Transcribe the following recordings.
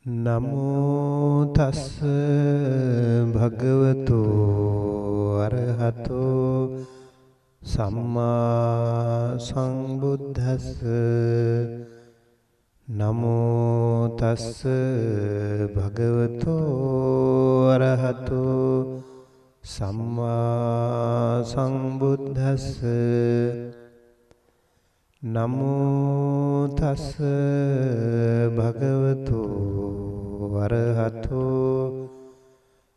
Namo tassa bhagavato arahato samma sambuddhassa. Namo tassa bhagavato arahato samma sambuddhassa. Namo tassa bhagavato arahato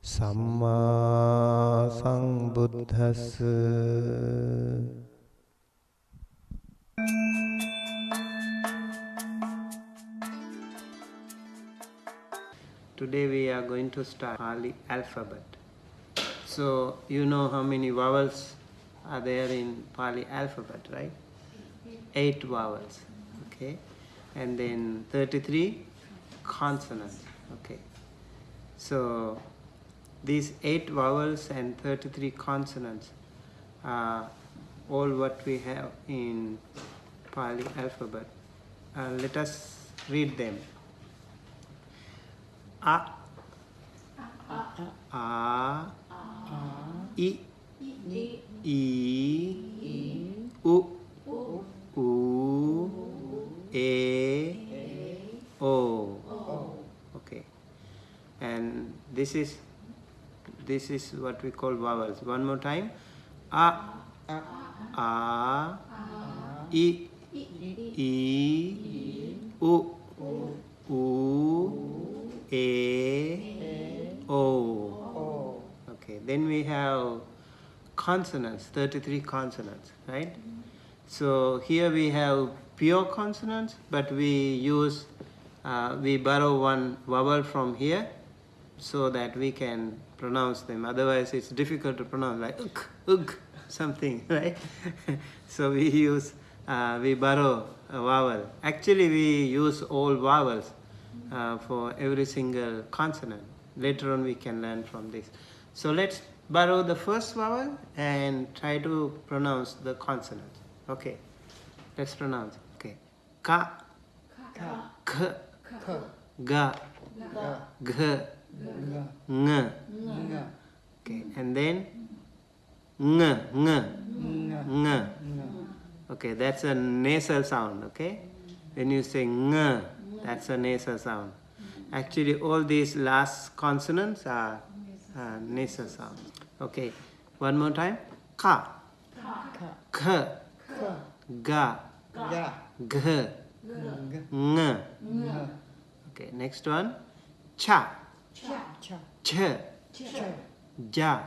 samma sambuddhassa. Today we are going to start Pali alphabet. So you know how many vowels are there in Pali alphabet, right? 8 vowels, okay, and then 33 consonants, okay. So these 8 vowels and 33 consonants are all what we have in Pali alphabet. Let us read them. A, A, I, U, U, A, O. Okay, and this is what we call vowels. One more time. A, I, U, A, O. Okay, then we have consonants, 33 consonants, right? So here we have pure consonants, but we use, we borrow one vowel from here so that we can pronounce them. Otherwise it's difficult to pronounce, like ugh, something, right? So we use, we borrow a vowel. Actually we use all vowels for every single consonant. Later on we can learn from this. So let's borrow the first vowel and try to pronounce the consonants. Okay, let's pronounce. Okay, ka, k, ga, g, ng. Okay, and then ng. Okay, that's a nasal sound. Okay, when you say ng, that's a nasal sound. Actually, all these last consonants are nasal sounds. Okay, one more time. Ka, k, ga, g, ng. Okay, next one. Cha, ch, ja,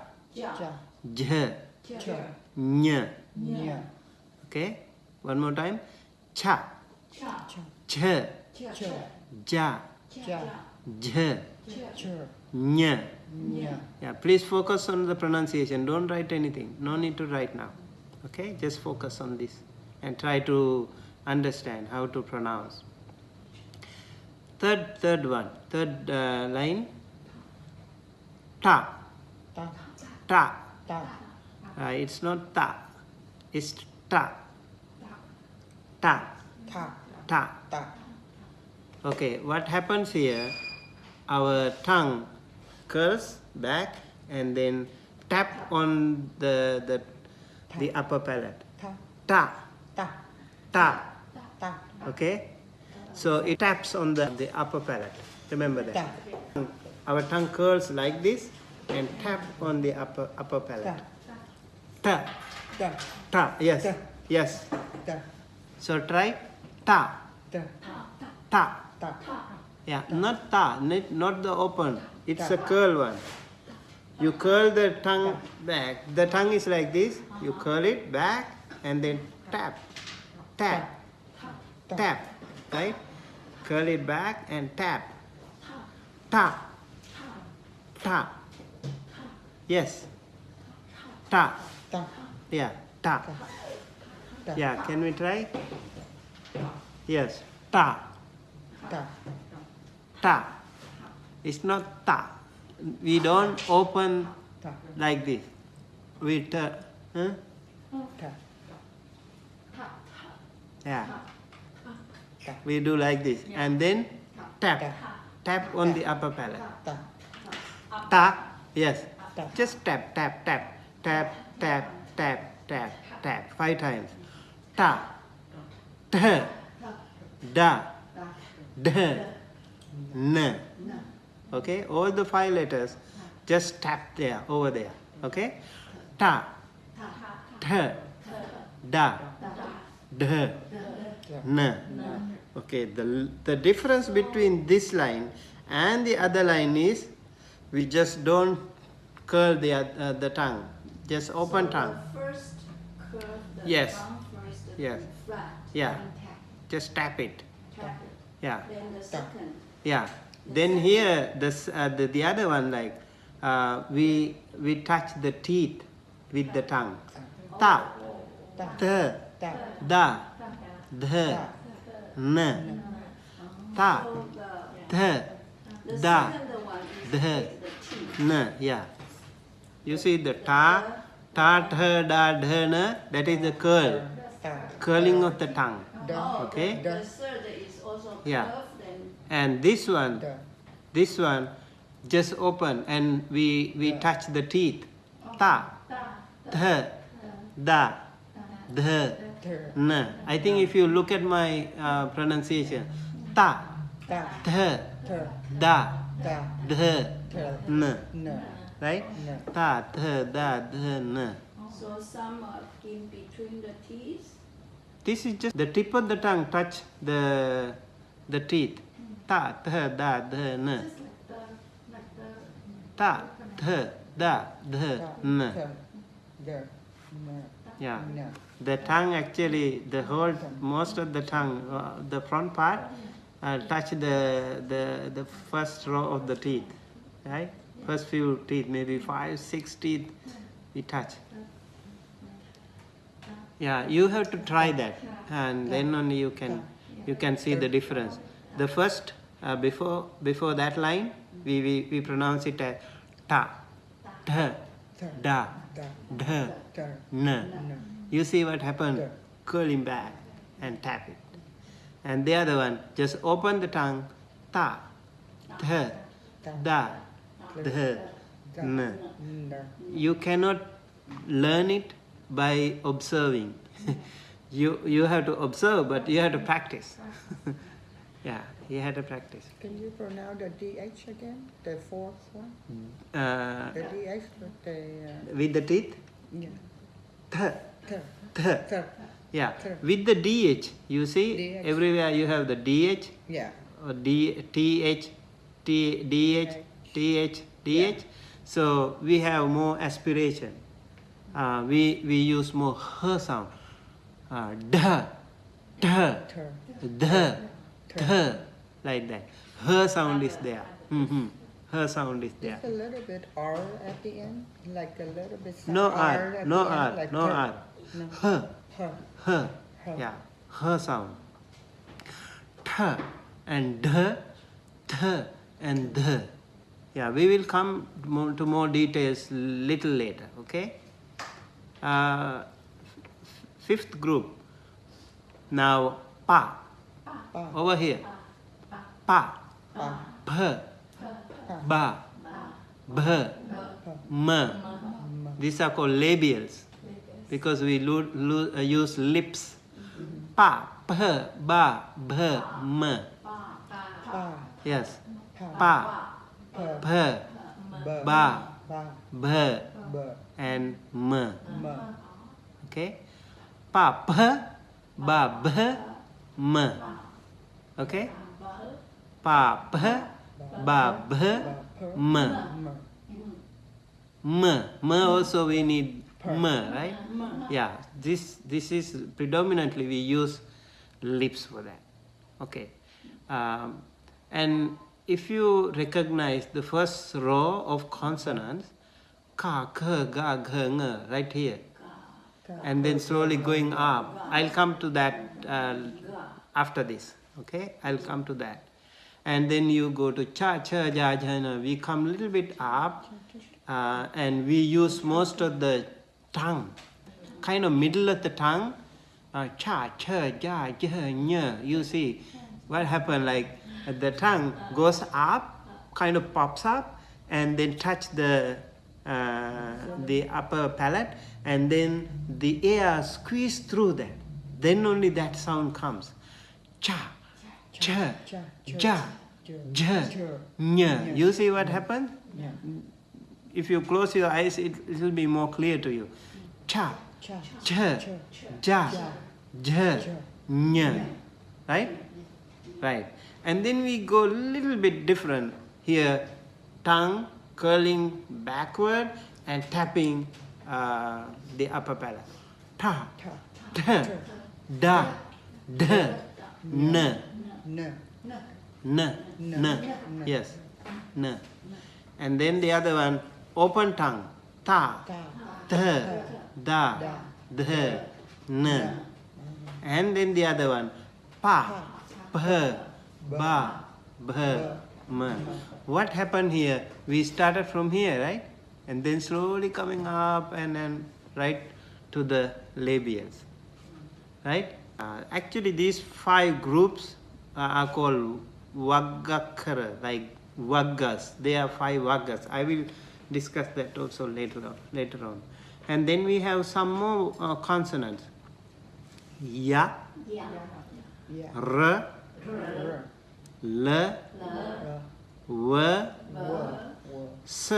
j, ny. Okay, one more time. Cha, ch, ja, j, ny. Yeah, please focus on the pronunciation. Don't write anything. No need to write now. Okay, just focus on this and try to understand how to pronounce. Third line. Ta. It's not ta. It's ta. Okay, what happens here? Our tongue curls back and then tap on the upper palate. Ta. Okay, so it taps on the upper palate. Remember that. Our tongue curls like this and tap on the upper palate. Ta. Yes. So try ta. Yeah, not ta, not the open. It's a curl one. You curl the tongue back. The tongue is like this. You curl it back and then tap. Right? Curl it back and tap. Ta. Yes. Ta. Yeah, ta. Yeah, can we try? Yes. Ta. It's not ta. We don't open like this. We yeah. We do like this and then tap. tap on the upper palate. Ta. Ta, yes. Ta. Just tap, tap, tap, tap, tap, tap, tap, tap. 5 times. Ta, th, da, dh, n. Okay, all the 5 letters, just tap there, over there. Okay, ta, th, da, dh, n. Okay, the difference between this line and the other line is we just don't curl the tongue, just open tongue. First curve the Yes. tongue first, Yes. flat. Yeah. And tap. Just tap it. Tap it. Yeah. Then the second. Yeah. Then here the other one, like we touch the teeth with the tongue. Ta, th, Ta. da, dh, n. Ta, So th, the da, second one is dh, with the teeth. n. Yeah. You see the ta, th, da, dh, n. That is the curl, Ta. curling of the tongue. Da. Okay. The third is also Yeah. curved. Then And this one, Da. this one, just open and we touch the teeth. Ta, th, da, dh, Ter. n. I think if you look at my pronunciation, ta, Ta. th, Ter. da, Da. dh, Ter. n. N. Right? N. Ta, th, da, dh, n. so some are in between the teeth. This is just the tip of the tongue touch the teeth. Ta, th, da, dh, n. Ta, th, da, dh, Ta. n. Ter. Da. N. Yeah. N. The tongue actually, most of the tongue, the front part, touch the first row of the teeth, right? First few teeth, maybe 5, 6 teeth, we touch. Yeah, you have to try that, and then only you can see the difference. The first, before that line, we pronounce it as ta, th, da, Da. dh, Ter. n. N. You see what happened? Yeah. Curling back and tap it. And the other one, just open the tongue. Ta, th, da, dh, Da. n. N. You cannot learn it by observing. you have to observe, but you have to practice. Yeah, you have to practice. Can you pronounce the DH again? The fourth one? Uh, The DH with the... with the teeth, yeah. th, Ter. th. Ter. Yeah, Ter. with the DH, you see, DH. everywhere you have the DH, Yeah. or TH, DH, TH, DH. So we have more aspiration. We use more h sound. D, t, Ter. th, th, like that. H sound is there. H sound is there. Just a little bit R at the end, like a little bit No R R, at no the end, R, like no ter. R. No. H, Her. h, H. yeah, h sound. Th and dh, th and dh. Yeah, we will come to more details little later. Okay. Fifth group. Now pa. Pa. Over here. Pa. Pa. Bh. Ba. Bh. M. These are called labials because we use lips. Pa. Bh. Ba. Bh. M. Pa. Yes. Pa. Pa. Pa. Bh. Ba. Ba. Ba. Bh. B. And M. M. Okay. Pa. Bh. Ba. Bh. M. Okay. Pa. Bh. Ba. Bh. M. M. M. M also we need M, right? Yeah. This is predominantly we use lips for that. Okay. And if you recognize the first row of consonants, ka, kh, ga, gh, ng, right here, and then slowly going up. I'll come to that after this. Okay, I'll come to that. And then you go to cha, cha, ja, jha. We come a little bit up, and we use most of the tongue, kind of middle of the tongue. Cha, cha, ja, jha, nya. You see what happened? Like the tongue goes up, kind of pops up, and then touch the upper palate, and then the air squeeze through that. Then only that sound comes. Cha, cha, ja, ja, nya. You see what happened? Yeah. If you close your eyes, it will be more clear to you. Cha, cha, ja, ja, nya. Right? Right. And then we go a little bit different. Here, tongue curling backward and tapping the upper palate. Ta, ta, da, da, na, No. na, na. Yes, na. And then the other one, open tongue. Ta, ta, da, da, na. And then the other one, pa, pa, ba, bha, ma. What happened here? We started from here, right? And then slowly coming up and then right to the labials, right? Actually, these 5 groups are called Vaggakara, like Vaggas. They are 5 Vaggas. I will discuss that also later on. And then we have some more consonants. Ya, Yeah. R, L, W, S.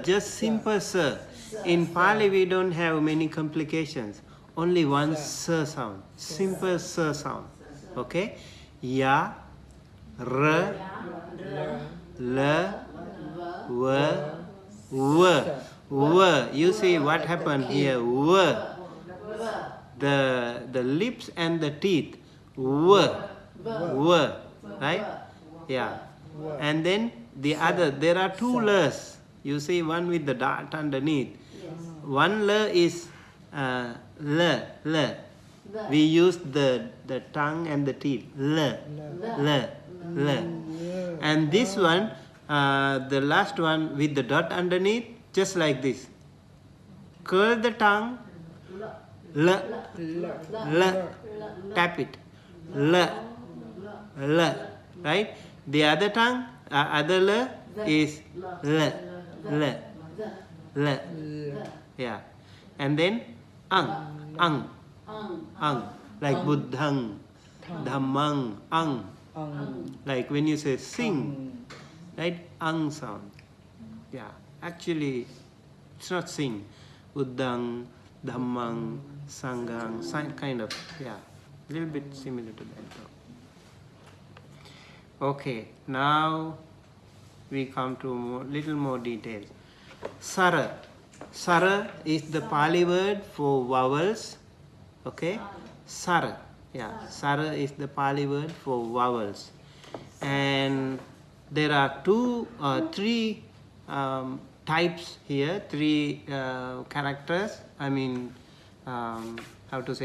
Just simple S. In Pali, we don't have many complications. Only one S sound. Simple S sound. Okay? Ya, R, L, W. You see what happened here? W. The lips and the teeth. W. Right? Yeah. And then the other, there are 2 L's. You see one with the dot underneath. One L is L. We use the tongue and the teeth. L. And this one, the last one with the dot underneath, just like this. Curl the tongue. L. Tap it. L. Right? The other tongue, other L is L. Yeah. And then ang. Like buddhang, dhammang, ang. Like when you say sing, right? Ang sound. Yeah. Actually, it's not sing. Buddhang, dhammang, sanghang, kind of, yeah. A little bit similar to that though. Okay, now we come to little more details. Sara. Sara is the Pali word for vowels. Okay? Sara. Yeah, Sara is the Pali word for vowels. And there are 3 types here, 3 characters,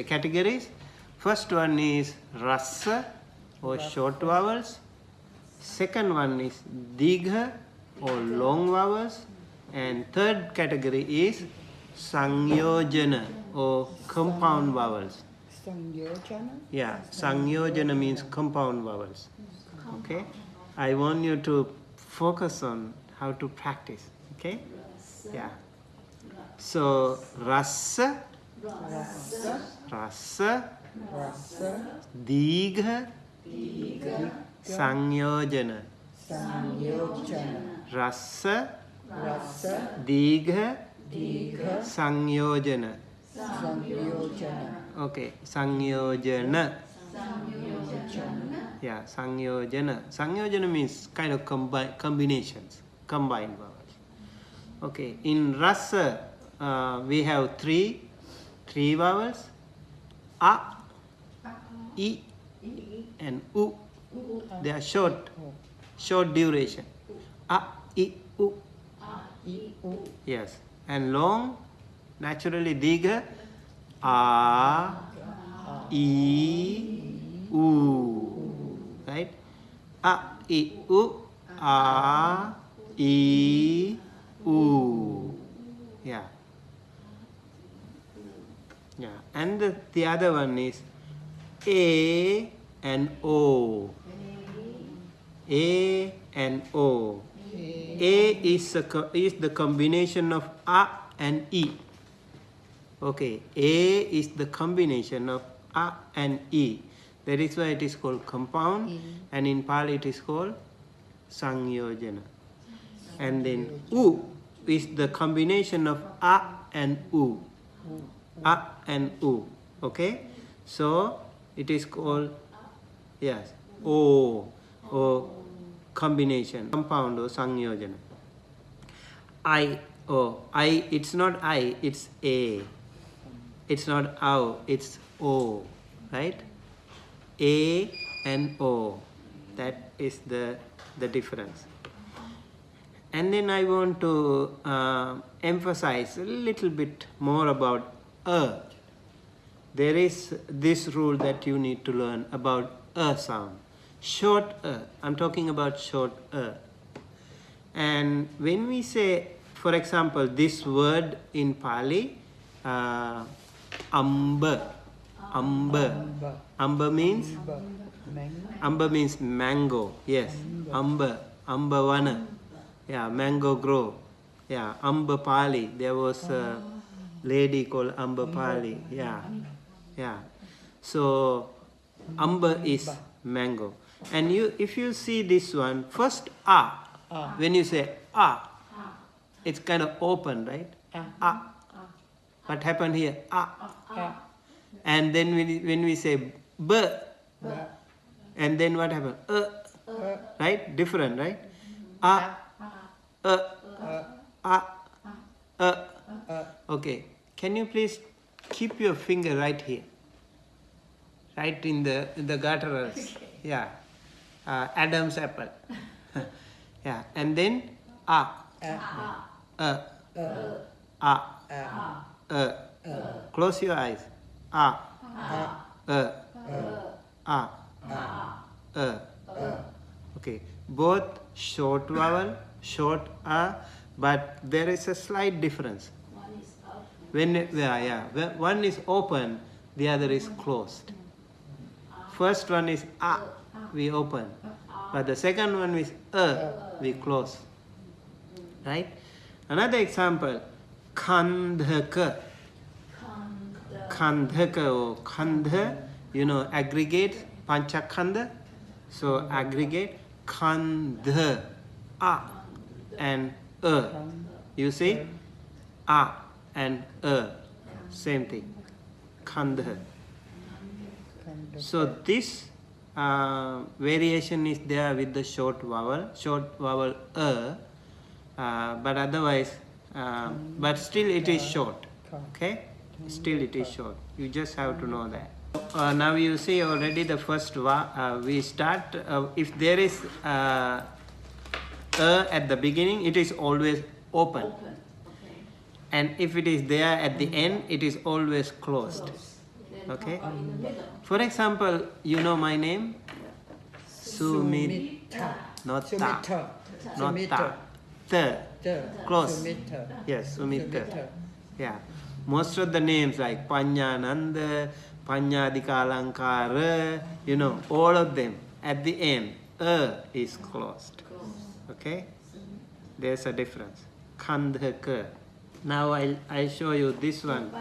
categories. First one is rasa or short vowels. Second one is digha or long vowels. And third category is sangyojana or compound vowels. Sangyojana? Yeah, sangyojana means compound vowels. Okay? I want you to focus on how to practice. Okay? Yeah. So, rasa, digha, sangyojana. Rasa, digha, sangyojana. Okay, sangyojana. Yeah, sangyojana. Sangyojana means kind of combinations, combined vowels. Okay, in rasa, we have three vowels: a, I, and u. They are short duration. A, I, u. Yes, and long, naturally digha, a, I, u. Right? A, I, u, a, I, u. Yeah. Yeah. And the other one is a, and O. A and O. A is the combination of A and E. Okay, A is the combination of A and E. That is why it is called compound, and in Pali it is called Sangyojana. And then U is the combination of A and U. A and U. Okay, so it is called, yes, O, or combination, compound or Sangyojana. I, it's not I, it's A. It's not O, it's O, right? A and O, that is the difference. And then I want to emphasize a little bit more about There is this rule that you need to learn about sound. Short I'm talking about short And when we say, for example, this word in Pali, amba. Amba means? Amba means mango. Yes. Amba vana. Yeah, mango grove. Yeah, Amba Pali. There was a lady called Amba Pali. Yeah. Yeah. So Amba is mango. And if you see this one, first when you say it's kind of open, right? What happened here? And then when we say b, and then what happened? Right? Different, right? Okay. Can you please keep your finger right here? Right in the gutturals. Yeah. Adam's apple. Yeah. And then close your eyes. Okay. Both short vowel, short but there is a slight difference. When one is open, the other is closed. First one is we open, but the second one is we close. Right? Another example, kandhaka. Kandhaka or kandha, aggregate, panchakanda. So aggregate, kandha, and You see? And same thing. Kandha. So this variation is there with the short vowel but otherwise, but still it is short. Okay? Still it is short. You just have to know that. Now you see already the first we start, if there is at the beginning, it is always open. And if it is there at the end, it is always closed. Okay? For example, you know my name? Sumita. Not ta. Not ta. Close. Yes, Sumita. Yeah. Most of the names like Panyananda, Panyadikalankara, all of them, at the end, is closed. Okay? There's a difference. Kandhaka. Now I'll show you this one.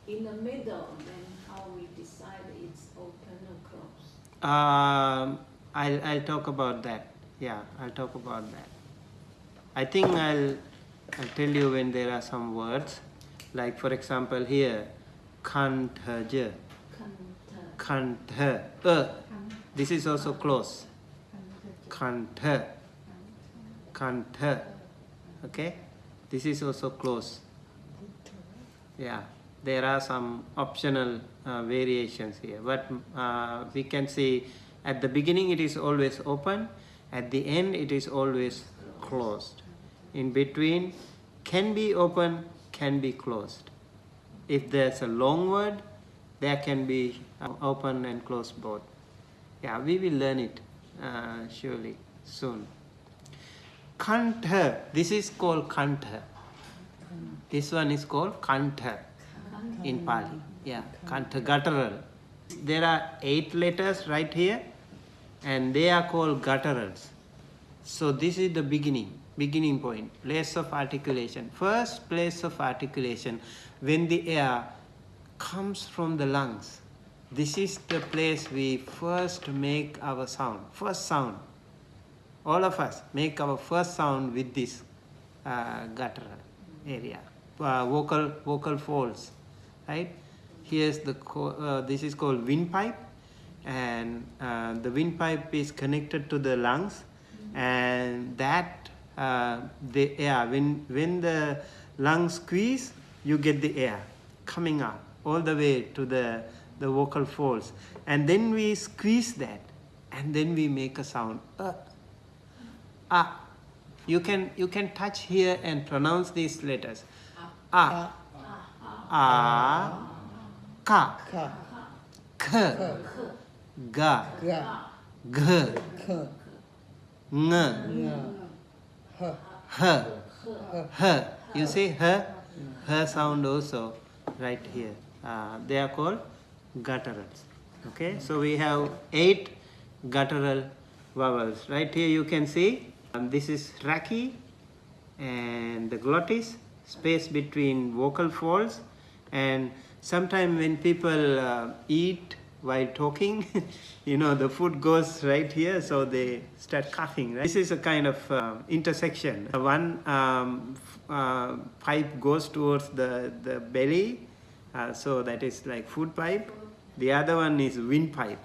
In the middle, then how we decide it's open or closed? I'll talk about that. Yeah, I'll talk about that. I think I'll tell you when there are some words. Like for example here, kanthaja. Kantha. This is also close. Kantha. Kantha. Okay? This is also close. Yeah. There are some optional variations here. But we can see at the beginning it is always open. At the end it is always closed. In between can be open, can be closed. If there's a long word, there can be open and closed both. Yeah, we will learn it surely soon. Kantha. This is called kantha. This one is called kantha in Pali. Yeah, kantha guttural. There are 8 letters right here, and they are called gutturals. So this is the beginning point, place of articulation. First place of articulation, when the air comes from the lungs, this is the place we first make our sound, first sound. All of us make our first sound with this guttural area, vocal folds, right? Here's the this is called windpipe, and the windpipe is connected to the lungs, and that the air, when the lungs squeeze, you get the air coming up all the way to the vocal folds, and then we squeeze that, and then we make a sound. You can touch here and pronounce these letters. A, ka, k, ga, g, ng, h, h. You see her sound also right here. They are called gutturals. Okay, so we have 8 guttural vowels. Right here you can see this is raki, and the glottis, space between vocal folds. And sometimes when people eat while talking, the food goes right here, so they start coughing. Right? This is a kind of intersection. One pipe goes towards the belly, so that is like food pipe. The other one is windpipe,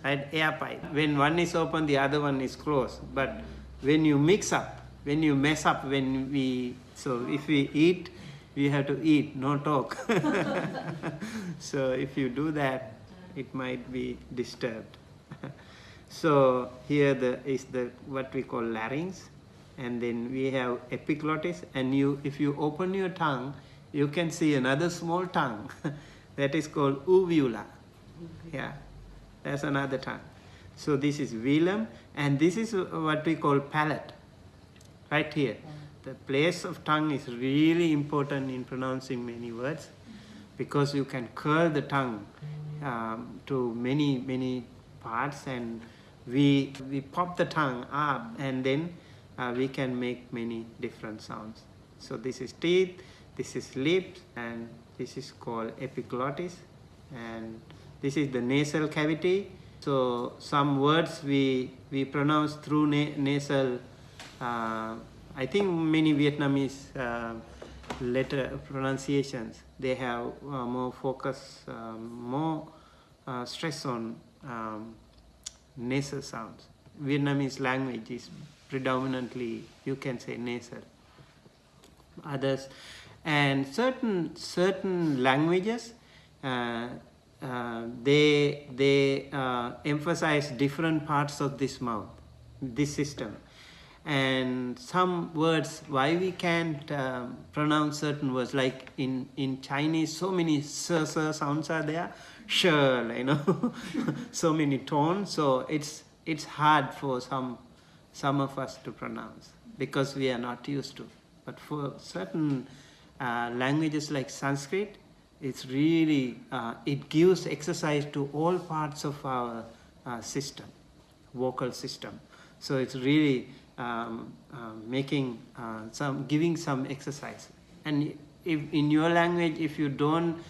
right? Air pipe. When one is open, the other one is closed. But when you mess up, so if we eat, we have to eat, no talk. So if you do that, it might be disturbed. So here is what we call larynx, and then we have epiglottis, and if you open your tongue, you can see another small tongue that is called uvula. Yeah, that's another tongue. So this is velum, and this is what we call palate. Right here, the place of tongue is really important in pronouncing many words, because you can curl the tongue to many parts, and we pop the tongue up, and then we can make many different sounds. So this is teeth, this is lips, and this is called epiglottis, and this is the nasal cavity. So some words we pronounce through nasal. I think many Vietnamese letter pronunciations, they have more focus, more stress on nasal sounds. Vietnamese language is predominantly, you can say, nasal. Others, and certain languages, they emphasize different parts of this mouth, this system. And some words, why we can't pronounce certain words, like in Chinese, so many sounds are there, so many tones. So it's hard for some of us to pronounce, because we are not used to. But for certain languages like Sanskrit, it's really, it gives exercise to all parts of our system, vocal system. So it's really giving some exercise. And if in your language, if you don't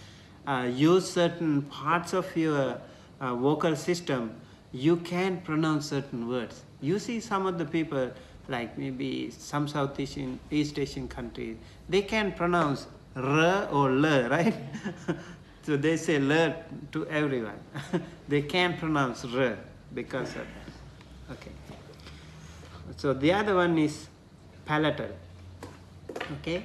use certain parts of your vocal system, you can't pronounce certain words. You see some of the people, like maybe some East Asian countries, they can pronounce R or L, right? So they say L to everyone. They can't pronounce R because of, okay. So the other one is palatal. Okay,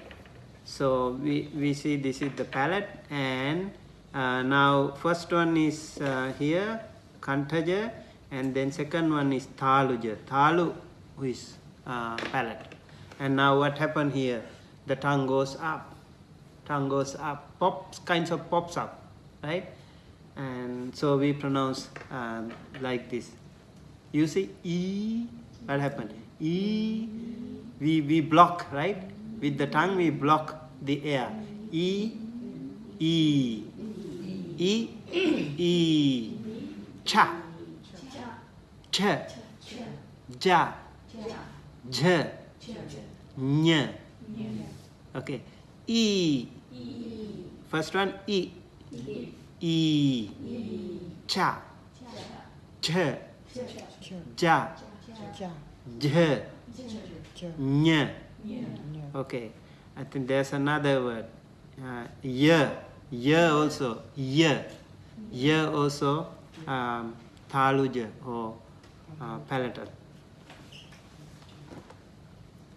so we see this is the palate, and now first one is here, kantaja, and then second one is thaluja. Thalu is palate. And now what happened here? The tongue goes up, pops up, right? And so we pronounce like this. You see E, what happened? E, we block, right? With the tongue we block the air. E, E, E, E, cha, cha, ja, ja, nya. Okay, e. First one e, cha, cha, ja, ja, nya. Okay, I think there's another word. Ya also, ya also thaluja or palatal.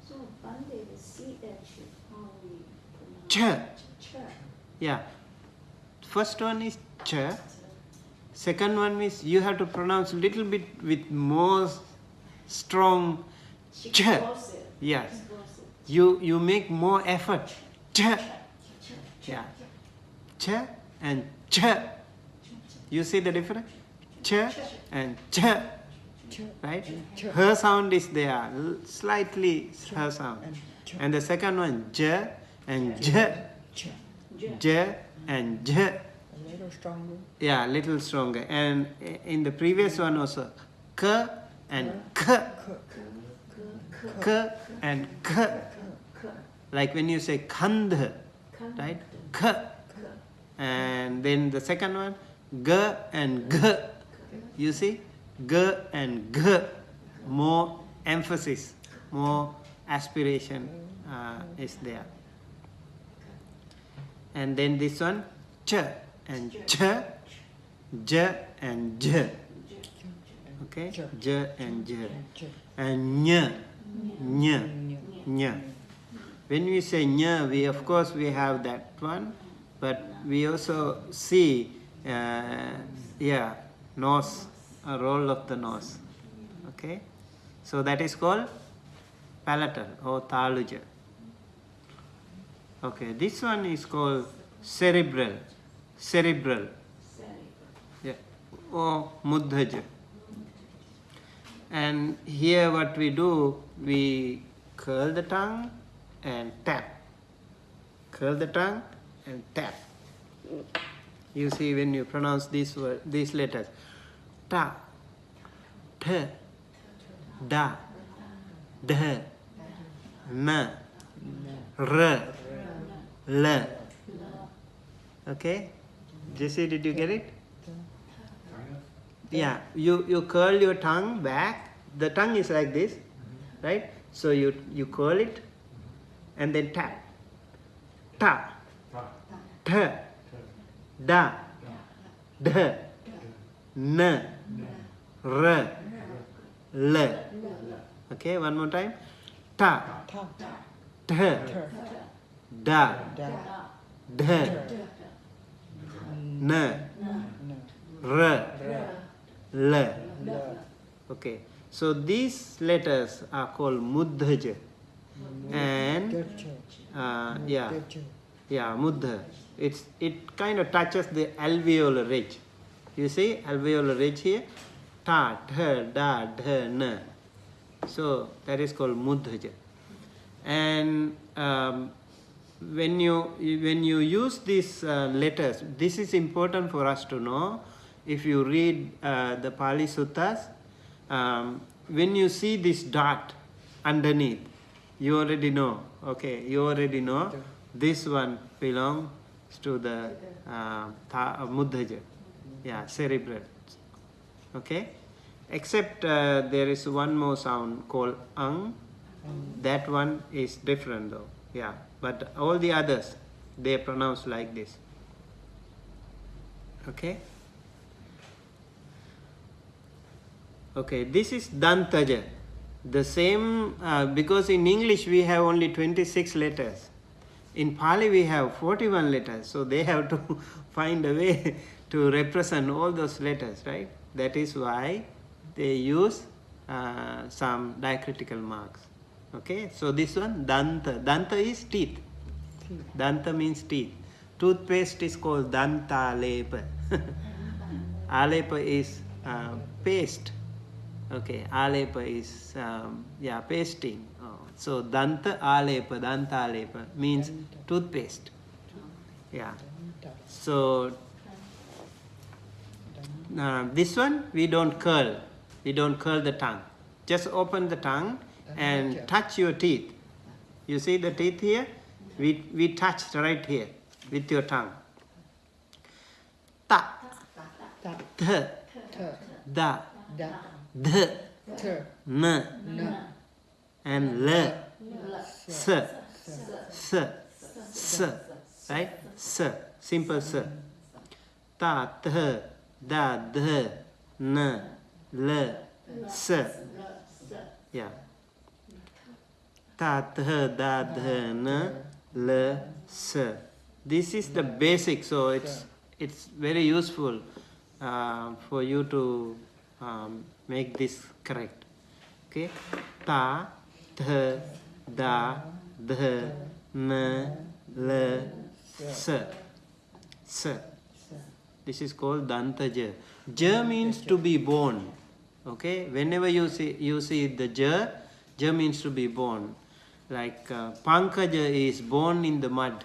So Bande, the CH, how we pronounce Cha. Cha. Yeah. First one is cha. Second one is you have to pronounce a little bit with more strong cha. Explosive. Yes. Explosive. You make more effort. Cha. Yeah. Cha and cha. You see the difference? Cha and cha. Right? Her sound is there, slightly her sound. And the second one, ja and ja. Ja and ja. A little stronger. Yeah, little stronger. And in the previous one also, ka and ka. Ka and ka. Like when you say kandha, right? Ka. And then the second one, ga and ga. You see? Ga and ga. More emphasis, more aspiration is there. And then this one, cha and cha, ja and ja. Okay? Ja and ja. And nya, nya, nya. When we say nya, of course we have that one, but we also see, nose, a roll of the nose. Okay? So that is called palatal or thaluja. Okay, this one is called cerebral. Cerebral. Yeah. Or muddhaja. And here what we do, we curl the tongue and tap. Curl the tongue and tap. You see when you pronounce these letters. Ta, th, da, dh, na, r, l. Okay? Jesse, did you get it? Yeah, you curl your tongue back. The tongue is like this, right? So you curl it and then tap. Ta, th, da, dh, na, r, l. Okay, one more time. Ta, th, da, dh, na, r, l. Okay, so these letters are called muddhaja. And muddha. It kind of touches the alveolar ridge. You see alveolar ridge here? Ta, th, da, dh, na. So that is called muddhaja. And when you use these letters, this is important for us to know. If you read the Pali Suttas, when you see this dot underneath, you already know. Okay, you already know this one belongs to the muddhaja. Yeah, cerebral. Okay, except there is one more sound called ang. That one is different though. Yeah, but all the others, they pronounce like this. Okay. Okay, this is dantaja. The same, because in English we have only 26 letters. In Pali we have 41 letters. So they have to find a way to represent all those letters, right? That is why they use some diacritical marks. Okay, so this one, danta. Danta is teeth. Danta means teeth. Toothpaste is called danta alepa. Alepa is paste. Okay, alepa is pasting. So danta alepa means toothpaste. Yeah. So This one we don't curl. We don't curl the tongue. Just open the tongue and touch your teeth. You see the teeth here? We touched right here with your tongue. Ta, th, da, th, n, and l, s, right? S, simple s. Ta, th, da, th, n, l, s. Yeah. Ta, th, da, th, n, l, s. This is the basic, so it's very useful for you to make this correct. Okay? Ta, th, da, th, n, l, s. S. This is called Danta Ja. Ja means to be born. Okay? Whenever you see the Ja means to be born. Like Pankaja is born in the mud.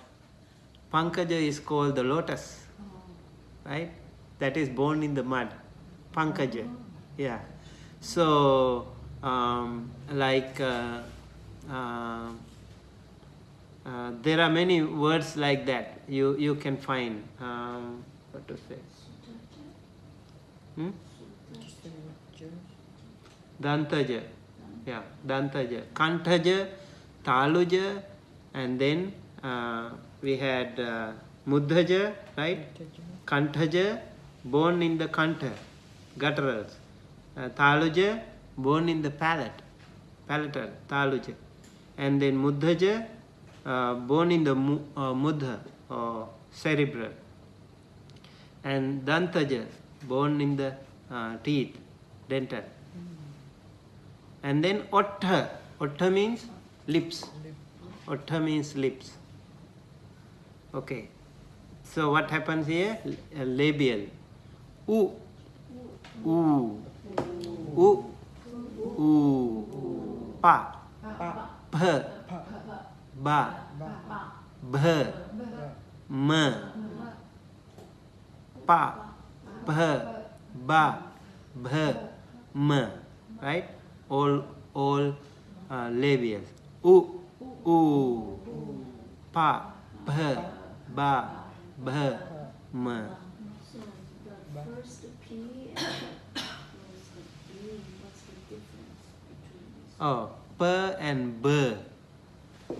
Pankaja is called the lotus. Right? That is born in the mud. Pankaja. Yeah. So, there are many words like that you can find. What to say? Dantaja. Yeah, Dantaja. Kantaja, Taluja, and then we had Muddhaja, right? Kantaja, born in the Kanta, gutturals. Taluja, born in the palatal, Taluja. And then Muddhaja, born in the Muddha, or cerebral. And Dantaja, born in the teeth, dental. And then Ottha. Ottha means lips. Ottha means lips. Okay. So what happens here? Labial. U. U. U. U. Pa. P. Ba. B. M. Pa. P. Ba. B. M. Right? All labials. U, pa, p, ba, b, m. So the first P and the B, what's the difference between these? Oh, p and b.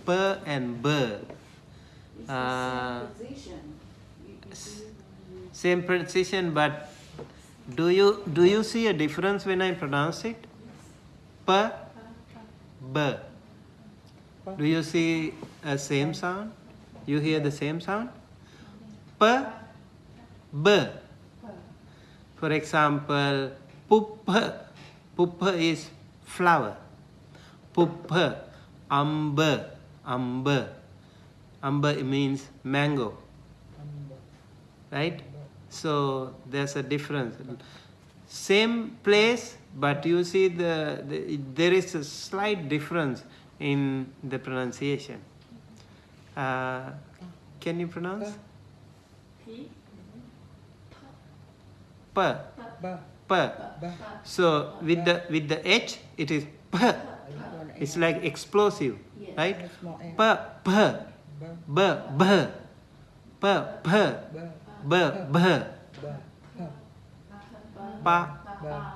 P and b. It's the same position. Same precision, but do you see a difference when I pronounce it? P, b. Do you see a same sound? You hear the same sound? P, b. For example, puppha. Puppha is flower. Puppha, amba, amba. Amba means mango. Right? So there's a difference. Same place, but you see there is a slight difference in the pronunciation. Can you pronounce? P. P. P. So with the H, it is P. It's like explosive, right? P. P. B. B. P. P. B. B. Pa.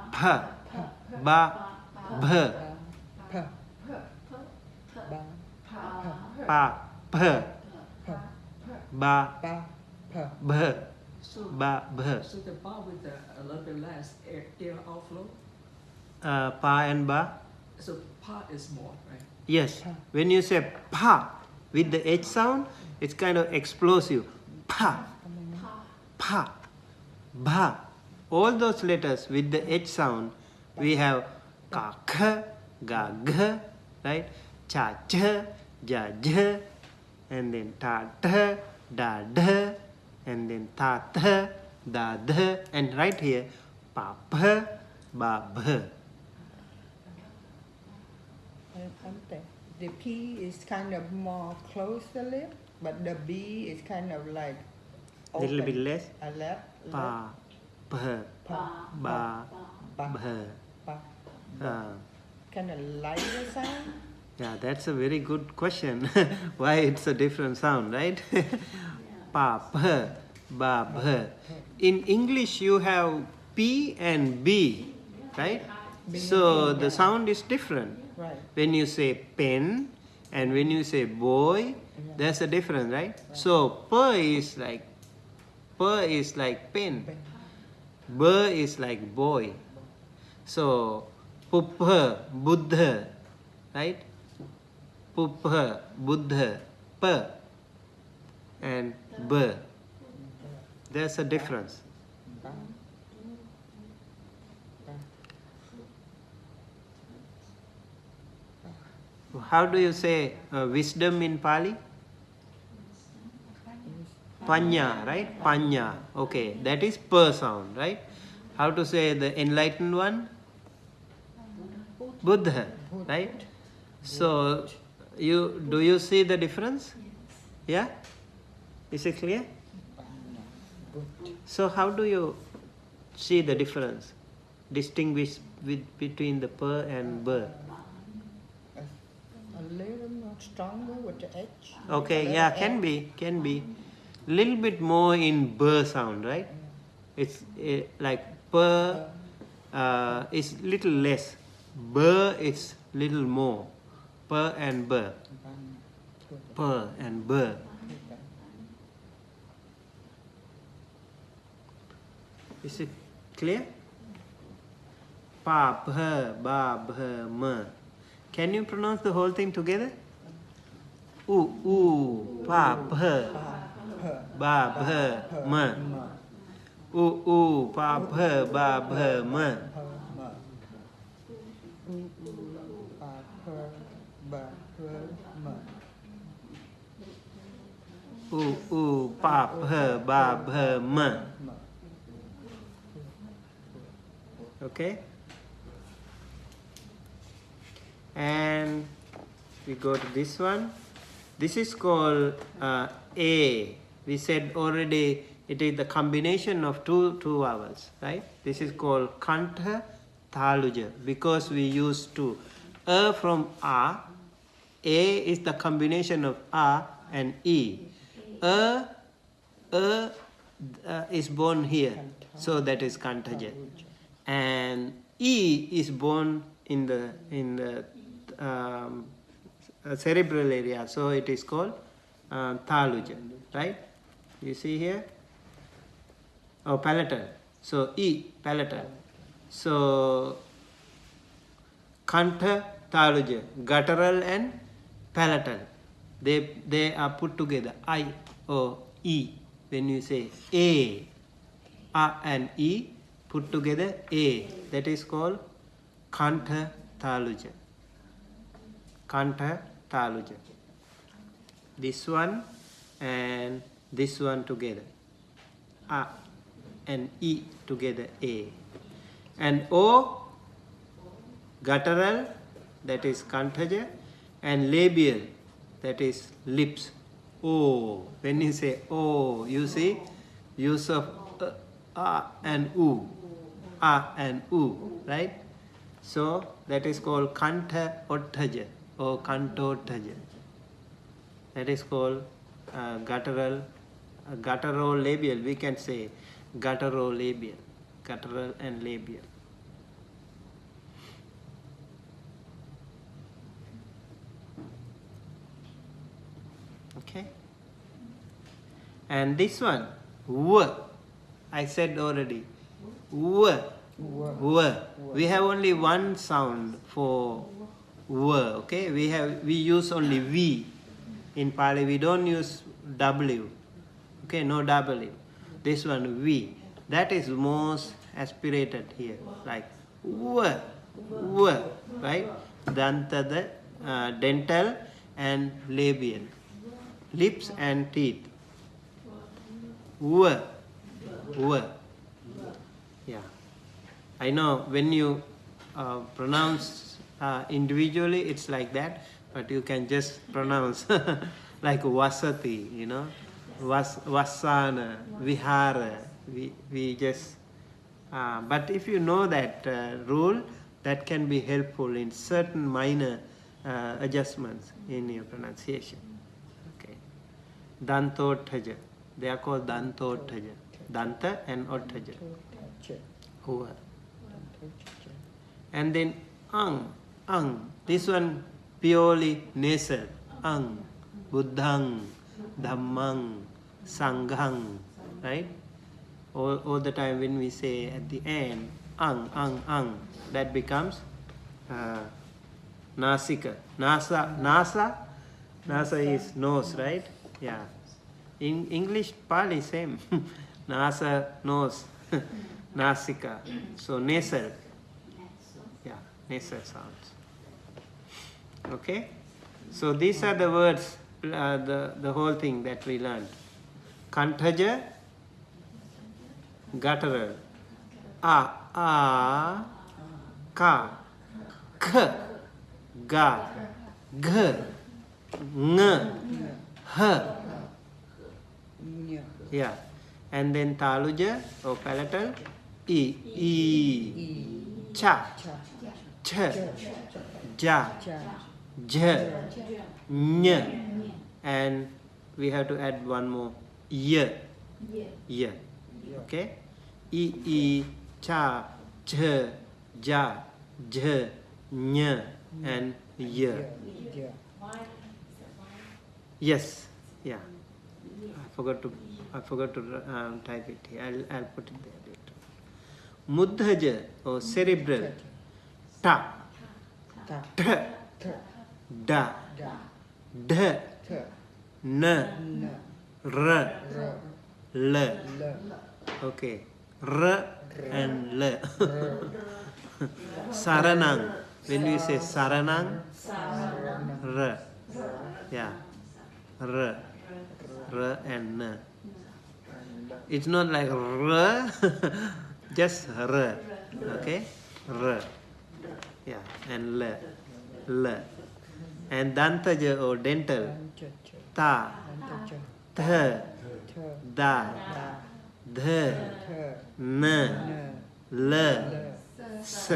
Pa. Ba. B. Pa. P. Ba. B. Ba. B. So the bar with a little bit less air outflow. Pa and ba. So pa is more, right? Yes. When you say pa with the H sound, it's kind of explosive. Pa. Pa. Ba. All those letters with the H sound, we have ka, kha, ga, gha, right? Cha, cha, ja, ja, and then ta, ta, da, da, and then ta, ta, da, da, and right here, pa, pa, ba, bha. The P is kind of more close the lip, but the B is kind of like Little bit less. a left. Pa, bh, ba, bh. Kind of lighter sound? Yeah, that's a very good question. Why it's a different sound, right? Pa, bh, ba, bh. In English, you have P and B, right? So the sound is different. Right. When you say pen and when you say boy, there's a difference, right? So p is like pen, b is like boy. So puppha, buddha, right? Puppha, buddha, p and b. There's a difference. How do you say wisdom in Pali? Panya, right? Panya. Okay, that is per sound, right? How to say the enlightened one? Buddha, right? So, do you see the difference? Yeah? Is it clear? So, how do you see the difference? Distinguish between the per and ber? A little more stronger with the H. Okay, yeah, can be. Little bit more in ber sound, right? It's like per is little less. Ber is little more. Per and ber. Per and ber. Is it clear? Pa, bh, ba, bh, m. Can you pronounce the whole thing together? U, pa, bh, ba, bh, m. U, pa, bh, ba, bh, m. U, pa, bh, ba, bh, m. Okay? And we go to this one. This is called A. We said already it is the combination of two vowels, right? This is called Kantha Thaluja because we use two. A from A. A is the combination of A and E. A is born here, so that is Kanthaja. And E is born in the cerebral area, so it is called Thaluja, right? You see here? Oh, palatal. So E, palatal. So Kantha, Thaluja, guttural and palatal. They are put together. I or E. When you say A and E put together A, that is called Kantha Thaluja. Kantha Thaluja. This one and this one together. A and E together A. And O, guttural, that is Kanthaja, and labial, that is lips. O. When you say O, you see use of A and U. A and U, right? So that is called Kantha Otthaja or Kantotthaja. That is called guttural labial. We can say guttural labial, guttural and labial. Okay. And this one, W. I said already, W. W. We have only one sound for W. Okay, we use only V in Pali. We don't use W. Okay, no W. This one V. That is most aspirated here, like W, W, right? Dantada, dental and labial, lips and teeth. W, W. Yeah. I know when you pronounce individually, it's like that, but you can just pronounce like Vasati, Vasana, Vihara. We just But if you know that rule, that can be helpful in certain minor adjustments in your pronunciation. Okay. Dantothaja. They are called Dantothaja. Danta and Otthaja. Hua. And then ang. This one purely nasal. Ang. Buddhang. Dhammang. Sanghang. Right? All the time when we say at the end, ang, that becomes nasika. Nasa is nose, right? Yeah. In English, Pali, same. Nasa, nose. Nasika. So nasal. Yeah, nasal sounds. Okay? So these are the words, the whole thing that we learned. Kantaja, guttural. A, ka, k, ga, g, ng, h. Yeah. And then taluja or palatal, e, cha, ch, ja, j, ny. And we have to add one more, y. Okay? E, cha, ch, ja, j, ny, and y. Yes. Yeah. I forgot to type it here. I'll put it there later. Muddhaja or cerebral. Ta, t, da, d, n, r, l. Okay. R and L. Saranang. When we say Saranang, R. Yeah. R. R and N. It's not like R, just R. Okay? R. Yeah. And L. L. And Dantaja or dental. Ta. Th. Da. Dh. N. L. S.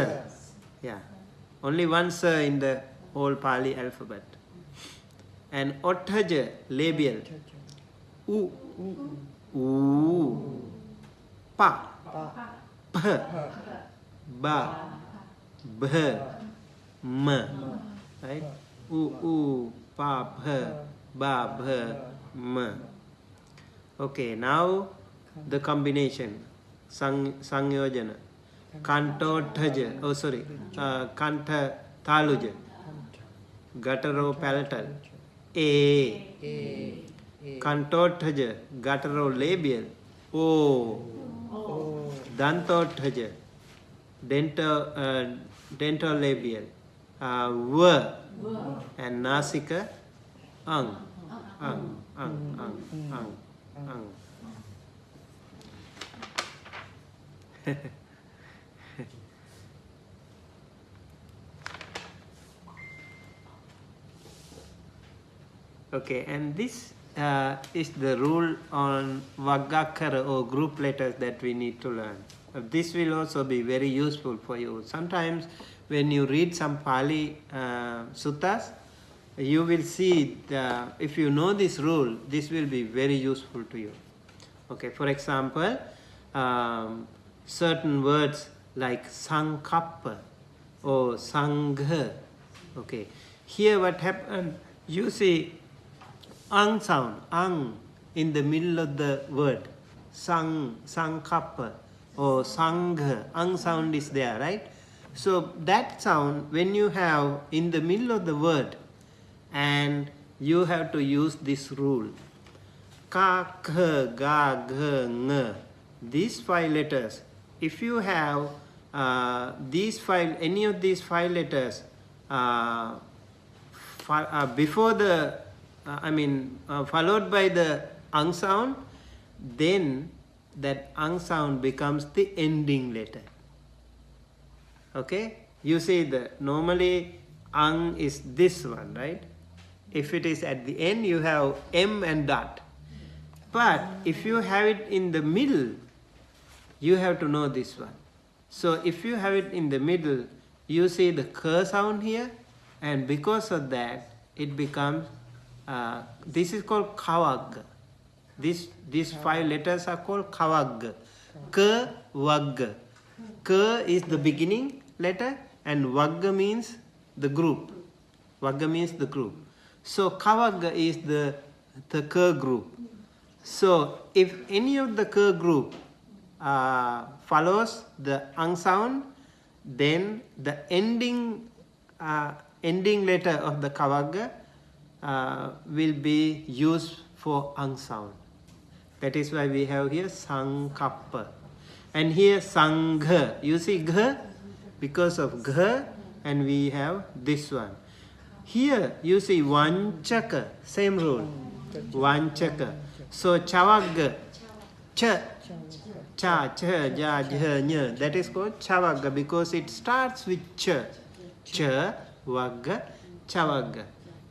Yeah. Only one S in the whole Pali alphabet. And Otthaja, labial. U. U. Pa. P. Ba. B. M. Right? U. Pa. P. Ba. B. M. Okay, now the combination. Sangyojana. Kantothaja. Oh, sorry. Kanta taluja. Guttero palatal. A. Kantothaja. Guttero labial. O. Dantothaja. Dental labial. V. And nasika. Ang. Okay, and this is the rule on Vagakara or group letters that we need to learn. This will also be very useful for you. Sometimes when you read some Pali suttas, you will see if you know this rule, this will be very useful to you. Okay, for example, certain words like sankappa or sangha. Okay, here what happened, you see ang sound, ang in the middle of the word, sankappa or sangha, ang sound is there, right? So that sound, when you have in the middle of the word, and you have to use this rule, ka, kha, ga, gha, ng, these 5 letters, if you have any of these 5 letters before the followed by the ang sound, then that ang sound becomes the ending letter. Okay, you see that normally ang is this one, right? If it is at the end, you have M and dot. But if you have it in the middle, you have to know this one. So if you have it in the middle, you see the k sound here, and because of that, it becomes, this is called kawag. These 5 letters are called kawag. K, wag. K is the beginning letter, and wag means the group. Wag means the group. So kawag is the k group. So if any of the k group follows the ang sound, then the ending letter of the kawag will be used for ang sound. That is why we have here sankappa. And here sangha. You see gha? Because of gha, and we have this one. Here you see vanchaka, same rule. Vanchaka. So chavagga, cha, cha, cha, ja, jha, nya. That is called chavagga because it starts with cha. Cha, vagga, chavagga.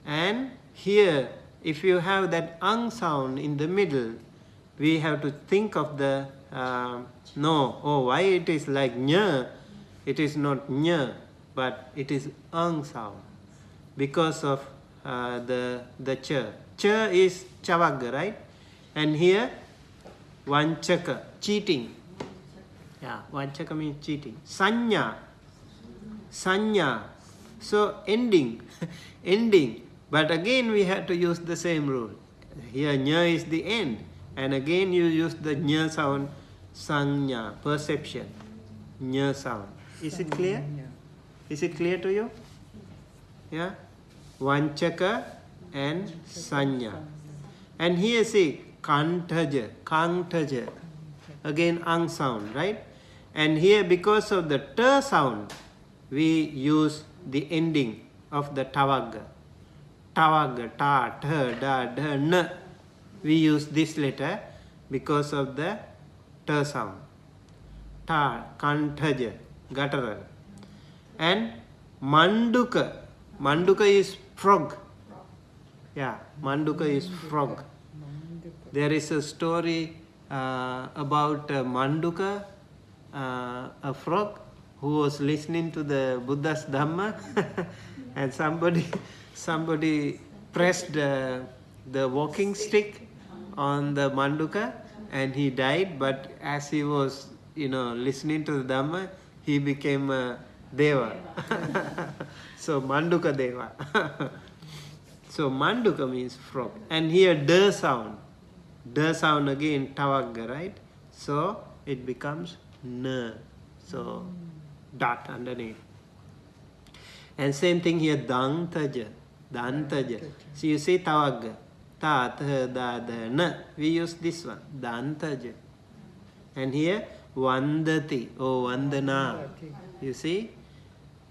And here, if you have that ang sound in the middle, we have to think of the why it is like nya? It is not nya, but it is ang sound because of the cha. Cha is chavagga, right? And here vanchaka, cheating. Yeah, vanchaka means cheating. Sanya, sanya. So ending, ending. But again we have to use the same rule. Here nya is the end. And again you use the nya sound, sanya, perception, nya sound. Is it clear? Is it clear to you? Yeah? Vanchaka and sanya. And here see, kantaja, kantaja. Again ang sound, right? And here because of the ta sound, we use the ending of the tavagga. Tavagga, ta, ta, da, da, na. We use this letter because of the ta sound. Ta, kantaja, guttural. And manduka. Manduka is frog. Yeah, manduka is frog. There is a story about Manduka, a frog who was listening to the Buddha's Dhamma and somebody pressed the walking stick on the Manduka and he died, but as he was listening to the Dhamma, he became a Deva. So Manduka Deva. So Manduka means frog. And here da sound. Da sound again tavagga, right? So it becomes na. So dot underneath. And same thing here, dantaja. Dantaja. So you see tavagga. Ta, tha, da, da, na. We use this one. Dantaja. And here vandati. Oh, vandana. You see?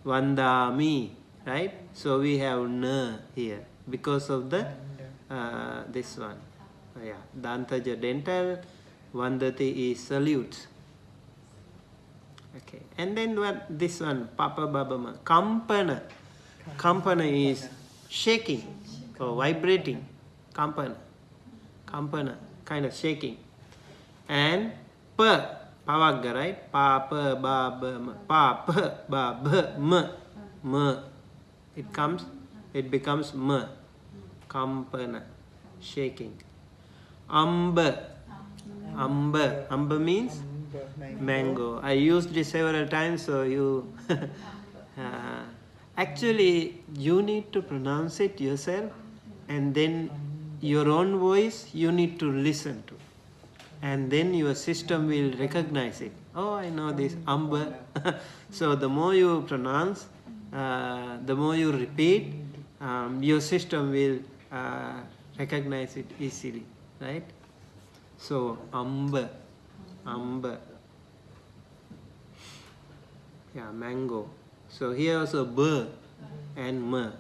Vandami. Right? So we have na here. Because of the this one. Yeah. Dantaja dental. Vandati is salute. Okay. And then what this one, Papa Babama. Kampana. Kampana is shaking or vibrating. Kampana. Kampana. Kind of shaking. And pa. Pavagga, right? Pa, pa, ba, ba, ma. Pa, pa, ba, ba, ma. Ma. It becomes ma. Kampana. Shaking. Amba. Amba. Amba means mango. I used this several times, so you actually you need to pronounce it yourself, and then your own voice you need to listen to, and then your system will recognize it. Oh, I know this amba. So the more you pronounce, the more you repeat, your system will recognize it easily, right? So amba. Amba. Yeah, mango. So here also b and ma.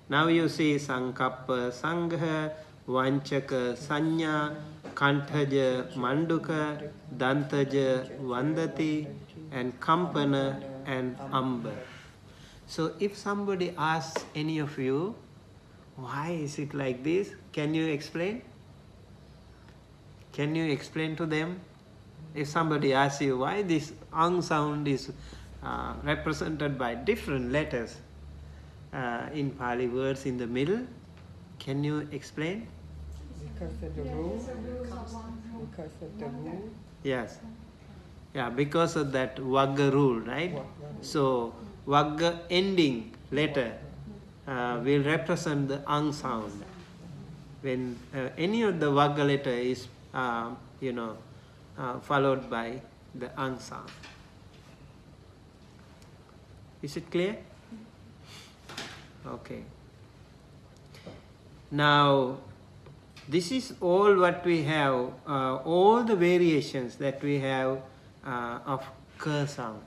Now you see sankappa, sangha, vanchaka, sanya, kantaja, manduka, dantaja, vandati, and kampana and amba. So if somebody asks any of you, why is it like this? Can you explain? Can you explain to them? If somebody asks you why this ang sound is represented by different letters in Pali words in the middle, can you explain? Because of the rule. Because of the rule. Yes. Yeah, because of that Vagga rule, right? So Vagga ending letter will represent the ang sound. When any of the Vagga letter is, followed by the ang sound. Is it clear? Okay. Now, this is all what we have, all the variations that we have of ka sound.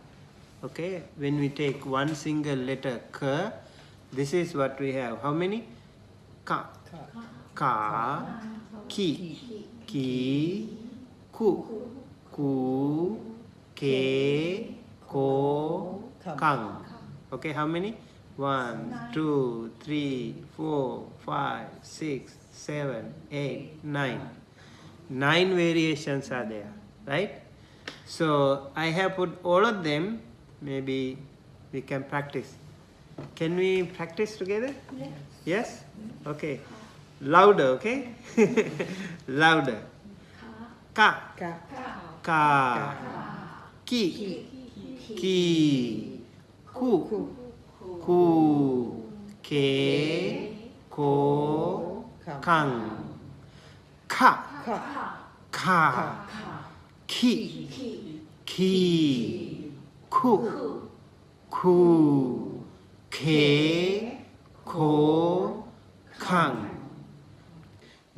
Okay, when we take one single letter ka, this is what we have. How many? Ka, ka, ki, ki, ku, ku, ke, ko, kang. Okay, how many? 1, 2, 3, 4, 5, 6, 7, 8, 9. 9 variations are there, right? So I have put all of them. Maybe we can practice. Can we practice together? Yes? Okay. Louder, okay? Louder. Ka, ka, ki, ki, ku, ku, ke, ko, kang, ka, ka, ki, ki, ku, ku, ke, ko, kang,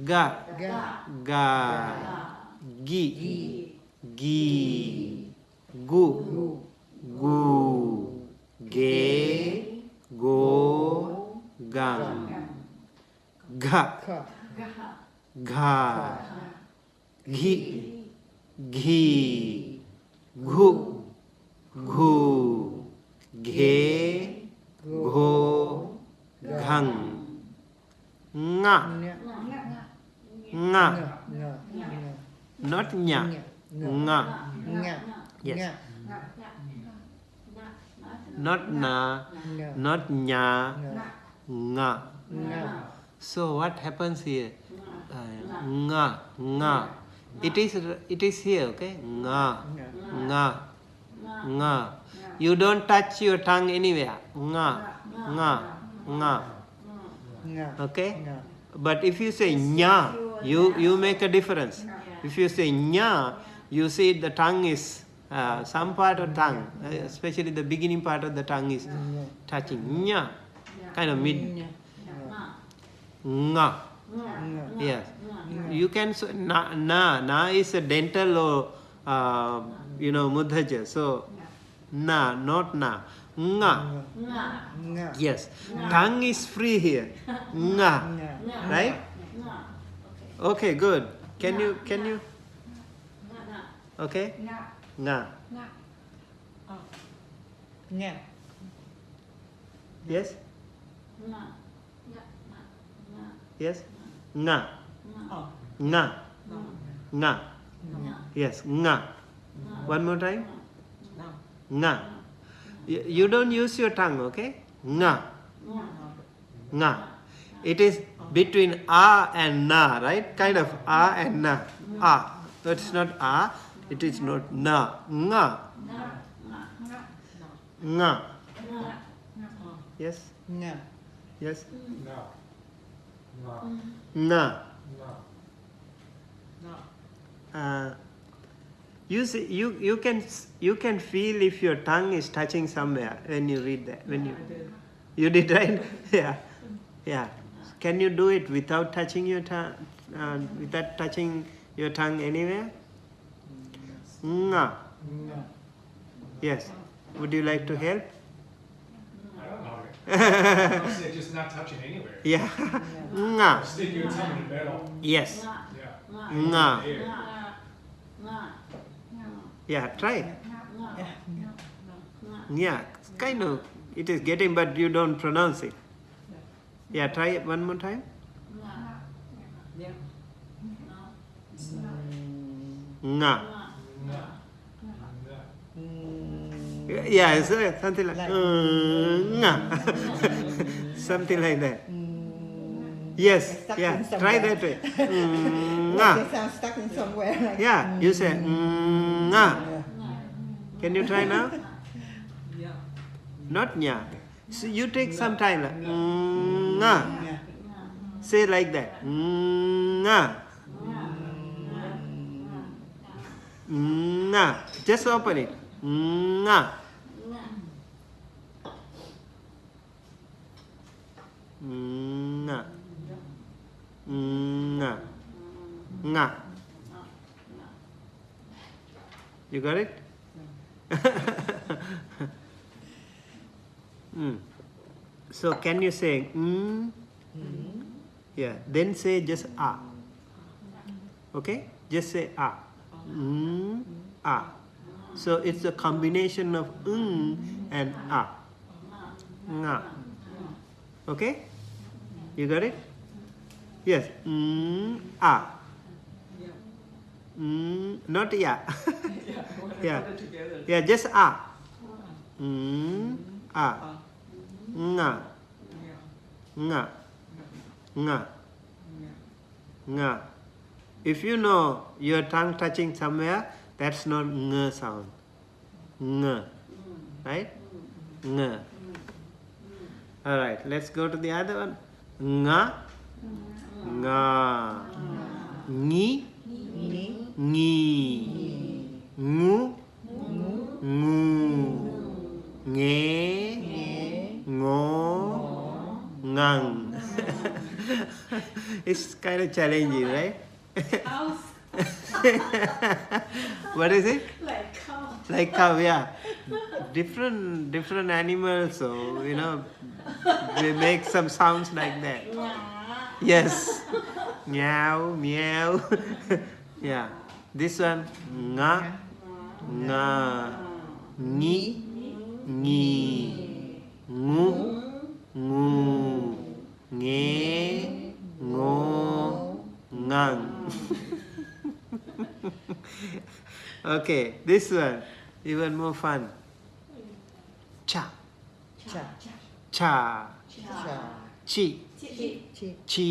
ga, ga, gi, gi, gu, gu, ge, go, gang, ga, ga, gi, gi, gu, gu, ge, go, gang, nga, nga, not nya, nga, yes, not na, not nya, nga. So what happens here? Nga, nga. It is here, okay? Nga, nga, nga. You don't touch your tongue anywhere. Nga, nga, nga. Okay? But if you say nya, you make a difference. If you say nya, you see the tongue is, some part of tongue, especially the beginning part of the tongue is touching. Nya, kind of mid. Nga. Yes. You can say na is a dental or mudhaja. So na, not na. Nga. Yes. Tongue is free here. Nga. Right? Okay, good. Can you? Okay? Nga. Yes? Yes? Nga. Nga. Nga. Yes, nga. One more time. Nga. You don't use your tongue, okay? Nga. Nga. It is between a and na, right? Kind of a and na. A. So it's not a, it is not na. Nga. Nga. Yes? Yes? Na. You see, you can feel if your tongue is touching somewhere when you read that. When you did, right? Yeah. Can you do it without touching your tongue? Without touching your tongue anywhere? Nga. Yes. Would you like to help? I don't know. Mostly just not touching anywhere. Yeah. Nga. Stick your tongue in the middle. Yes. Yeah. Nga. Here. Yeah, try. Yeah, kind of, it is getting, but you don't pronounce it. Yeah, try it one more time. Nga. Yeah, so something like something like that. Yes, Stuck yeah, in try somewhere. that way. Like they sound stuck in somewhere. Like, Yeah, you say yeah. Can you try now? Yeah. Not nya. So you take some time. Like, Yeah. say like that. Just open it. You got it? So can you say yeah, then say just ah. Okay? Just say ah. Ah. So it's a combination of and ah. Nga. Okay? You got it? Yes. Ah. Not yeah. Yeah, when I Yeah. put it together. Yeah, just ah. Ah. Nga. Nga. Nga. Nga. If you know your tongue touching somewhere, that's not ng sound. Ng. Right? Ng. Alright, let's go to the other one. Nga. Nga. Ngi. Ngi. Ngu. Ngu. Nge. Ngo. Ngang. It's kind of challenging, right? Cows. What is it? Like cow. Like cow, yeah. Different animals, so you know, they make some sounds like that. Yes. Meow, meow. Yeah. This one, nga, nga, ngi, ngi, ngu, ngu, nge, ngo, ngang. Okay, this one, even more fun. Cha, Cha. cha, Cha. chi, Chi. chi,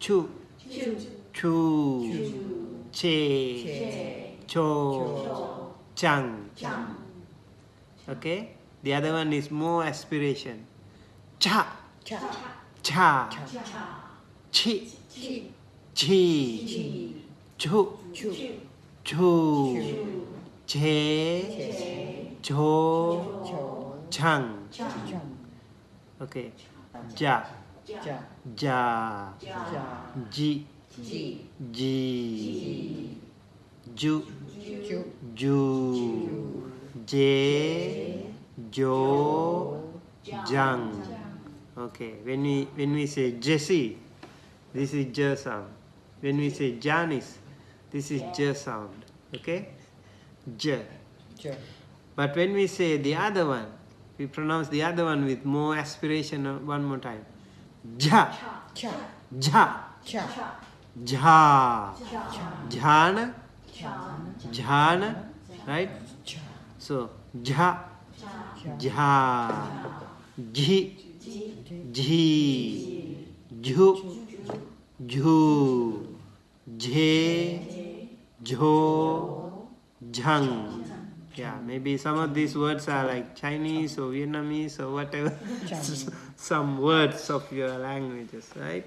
chu, chu, che, cho, chang. Okay, the other one is more aspiration. Cha, Cha. cha, chi, Chi. chi, chu, Chu. chu, che, cho, Cho. chang. Chang. Okay, ja, Ja. ja, Ja. ji, Ji. ji, ju, Ju. ju, je, jo, jang. Okay, when we say Jesse, this is J sound. When we say Janice, this is J sound. Okay, J. Ja. But when we say the other one, we pronounce the other one with more aspiration. One more time. Ja, Cha. ja, Cha. ja, jhana, jhana, right? Cha. So ja, ja, ji, ji, ju, ju, je, jo, jhang. Yeah, maybe some of these words are like Chinese or Vietnamese or whatever. Some words of your languages, right?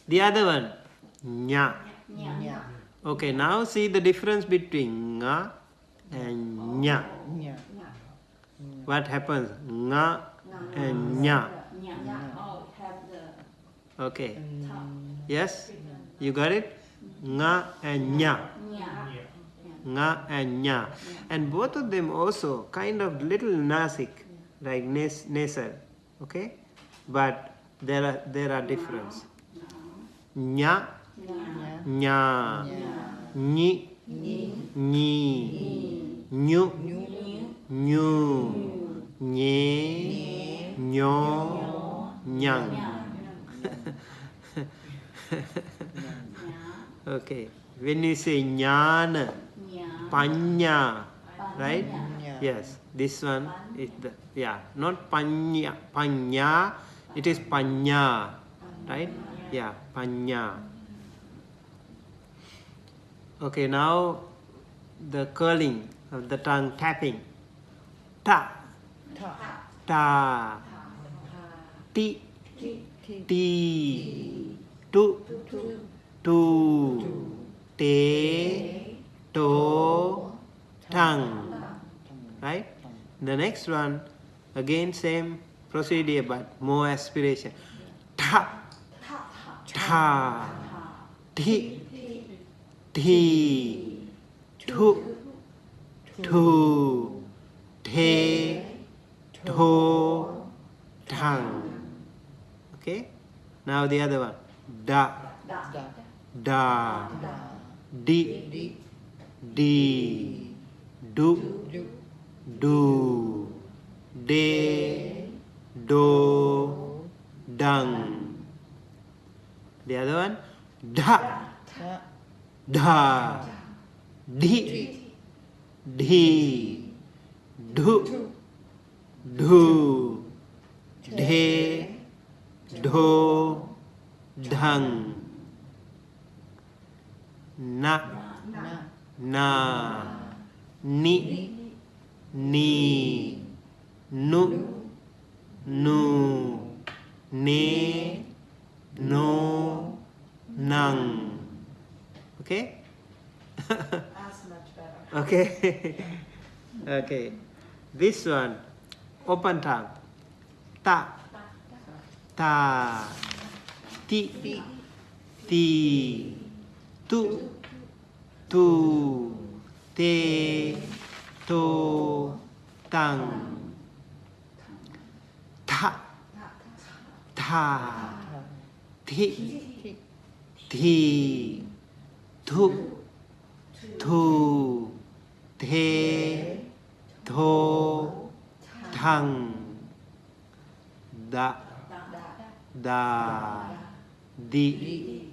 The other one, nya. Nya. Okay, now see the difference between nga and nya. Nya. What happens? Nga and nya. Oh, have the Okay. Yes? You got it? Nga and nya. Nga and nya. And both of them also kind of little nasik, like nasal. Okay? But there are difference. Nya, nya, ni, ni, nyu, nyu, nye, nyo, nyang. Okay. When you say jnana, panya, right? Panya. Yes, this one is the, yeah, not panya, panya, it is panya, right? Yeah, panya. Okay, now the curling of the tongue, tapping. Ta, Ta. ta, ti, Ti. ti, tu, tu, te, to, tongue. Right? The next one, again same procedure but more aspiration. Ta, ta, ti, ti, tu, tu, te, to, tongue. Okay? Now the other one. Da, Da. da, Da. di, Di. di, du, Du. do, de, do, dung. The other one, da, Ta. da, di, di, do, do, de, do, dung. Na, Na. na, ni, ni, nu, nu, ne, no, nang. Okay? That's much better. Okay. Okay. This one, open tongue. Ta, ta, ti, ti, tu, tu, te, to, tang. Ta, ta, ti, Ti. ti, tu, tu, te, to, tang. Da, da, di,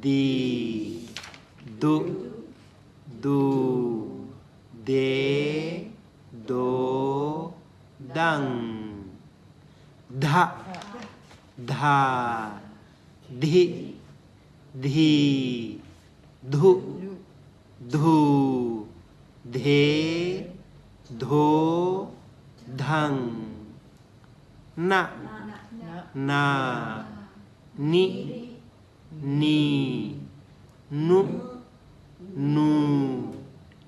di, du, du, de, do, dang. Da, da, di, di, du, du, de, do, dang. Na, Na. na, ni, ni, nu, nu,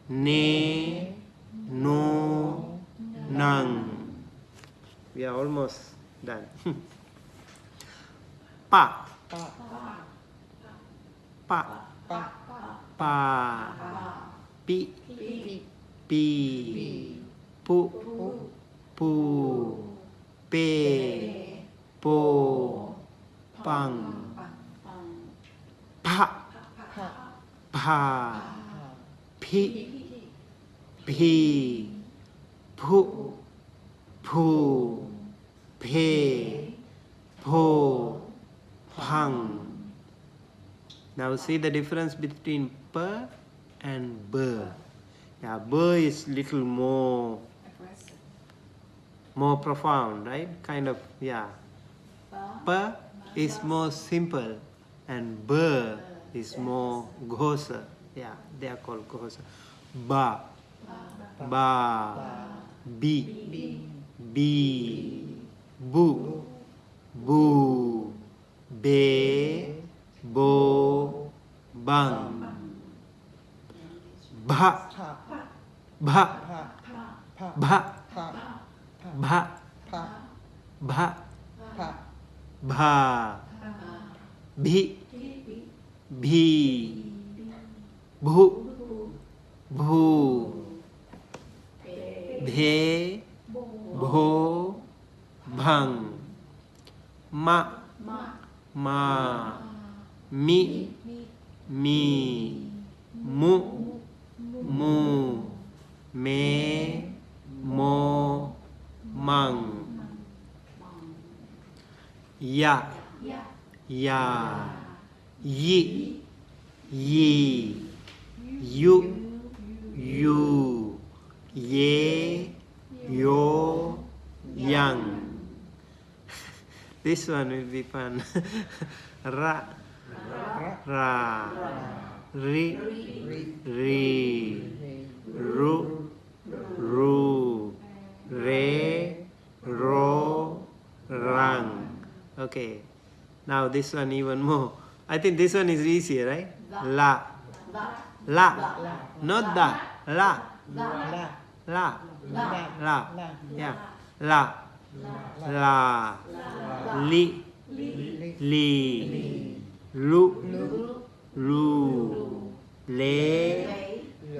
ne, no, nang. We are almost done. Pa, Pa. pa, Pa. pa, pi, Pi. pi, pu, Pu. pu, pe, po, pang. Pa, Pa. pa, pi, pi, pu, pu, pe, po, pang. Now see the difference between pa and ba. Yeah, ba is little more profound, right? Kind of, yeah. Pa is more simple and ba is more ghosa. Yeah, they are called ghosa. Ba, ba, bi, bi, bu, bu, be, bo, bang. Ba, Pa. ba, Pa. Pa. ba, Pa. ba, Pa. ba, Pa. bha, bhi, bhi, bhu, bhu, bhe, bho, bhang. Ma, ma, mi, mi, mu, mu, me, mo, mang. Ya, ya, yi, yi, you, you, ye, yo, yang. This one will be fun. Ra, ra, ri, ri, ru, ru, re, ro, rang. Okay. Now this one even more. I think this one is easier, right? La. La. Not da. La. La. La. La. La. La. Yeah. La. La. Li. Li. Lu. Lu. Le.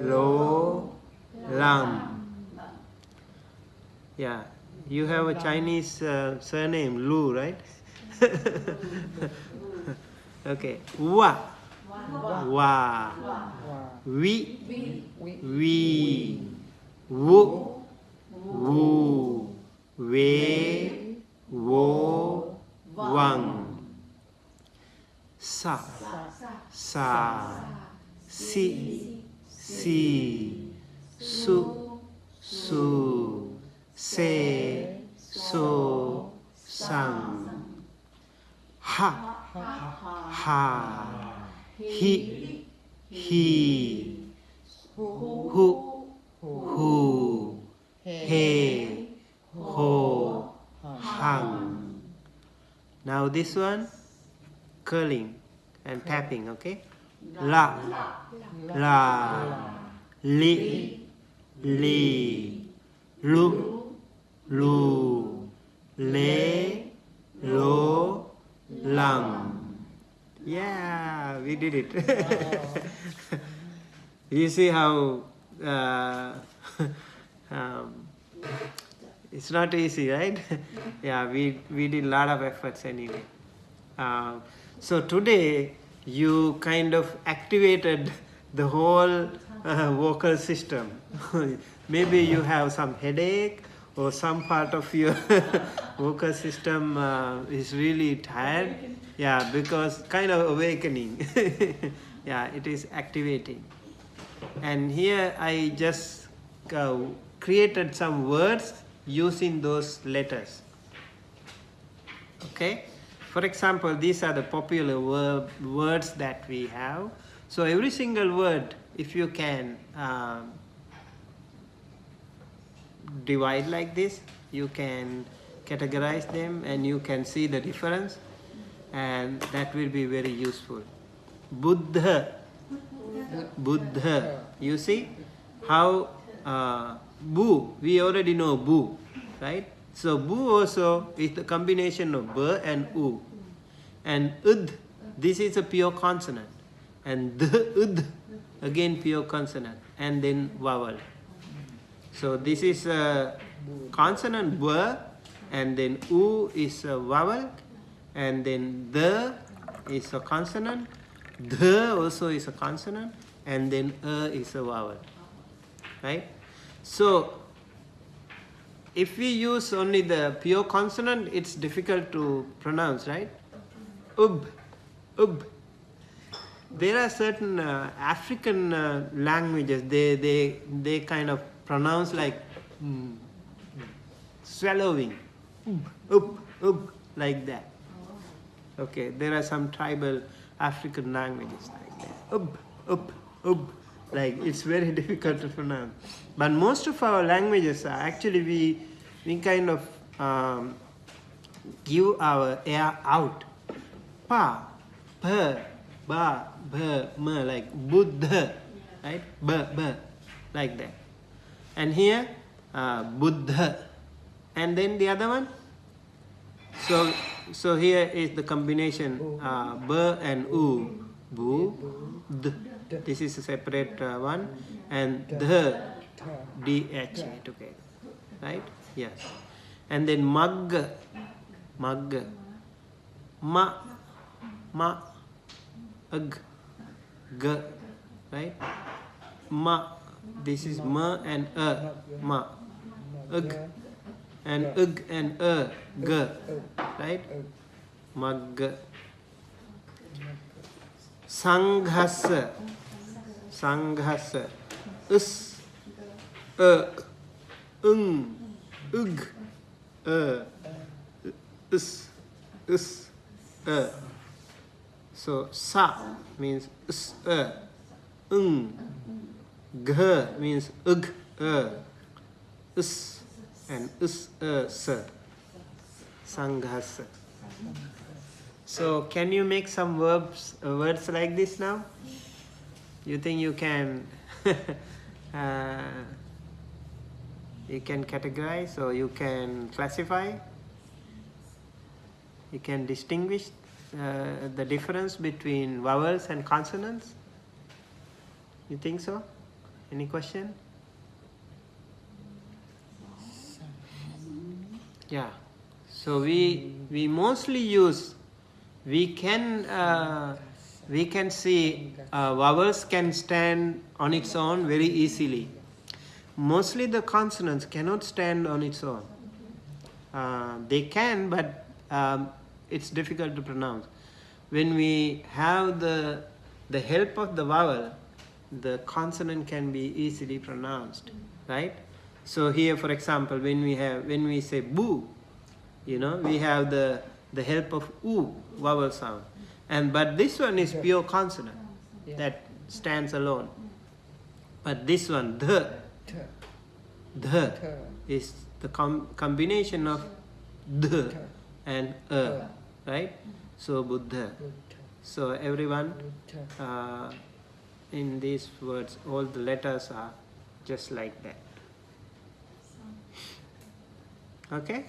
Lo. Lam. Yeah. You have a Chinese surname, Lu, right? Okay. Wa. Wa. We. We. Wu. Wu. We. Wo. Wang. Sa. Sa. Si. Si. Su. Su. Se. So. Sang. Ha. Ha. He. He. Who. Who. He. Ho. Hang. Now this one, curling and tapping, okay? La. La. Li. Li. Lu. Lu. Le. Lo. Lam. Yeah, we did it. You see how it's not easy, right? Yeah, we did a lot of efforts anyway. So today you kind of activated the whole vocal system. Maybe you have some headache or some part of your vocal system is really tired. Yeah, because kind of awakening. Yeah, it is activating. And here I just created some words using those letters. Okay? For example, these are the popular words that we have. So every single word, if you can divide like this, you can categorize them and you can see the difference, and that will be very useful. Buddha. Buddha. You see how Bu, we already know Bu, right? So Bu also is the combination of B and U. And Ud, this is a pure consonant. And Ud, again pure consonant. And then vowel. So this is a consonant B, and then U is a vowel, and then the is a consonant, the also is a consonant, and then is a vowel, right? So if we use only the pure consonant, it's difficult to pronounce, right? Ub, ub. There are certain African languages, they kind of pronounce like swallowing, like that. Okay, there are some tribal African languages like that. Like it's very difficult to pronounce. But most of our languages are actually we kind of give our air out. Pa, pa, ba, ba, ma, like Buddha, right? Ba, ba, like that. And here, Buddha. And then the other one. So here is the combination B and U. Bu, D. This is a separate one. And the, DH together. Right? Yes. And then Mag, Mag. Ma, Ma, Ag, G. Right? Ma. This is Ma and Ma. Ug. And Ug and G. Right? Mag. Sanghas. Sanghasa. Us, ug, us, So sa means us, gh means ug, us, and sa. Sanghasa. So can you make some words like this now? You think you can you can categorize, or you can classify? You can distinguish the difference between vowels and consonants? You think so? Any question? Yeah. So we mostly use, we can see vowels can stand on its own very easily. Mostly the consonants cannot stand on its own. They can, but it's difficult to pronounce. When we have the help of the vowel, the consonant can be easily pronounced, right? So here, for example, when we say boo, we have the help of oo, vowel sound, but this one is pure consonant that stands alone. But this one, the is the combination of the and right? So Buddha. So everyone, in these words, all the letters are just like that. Okay?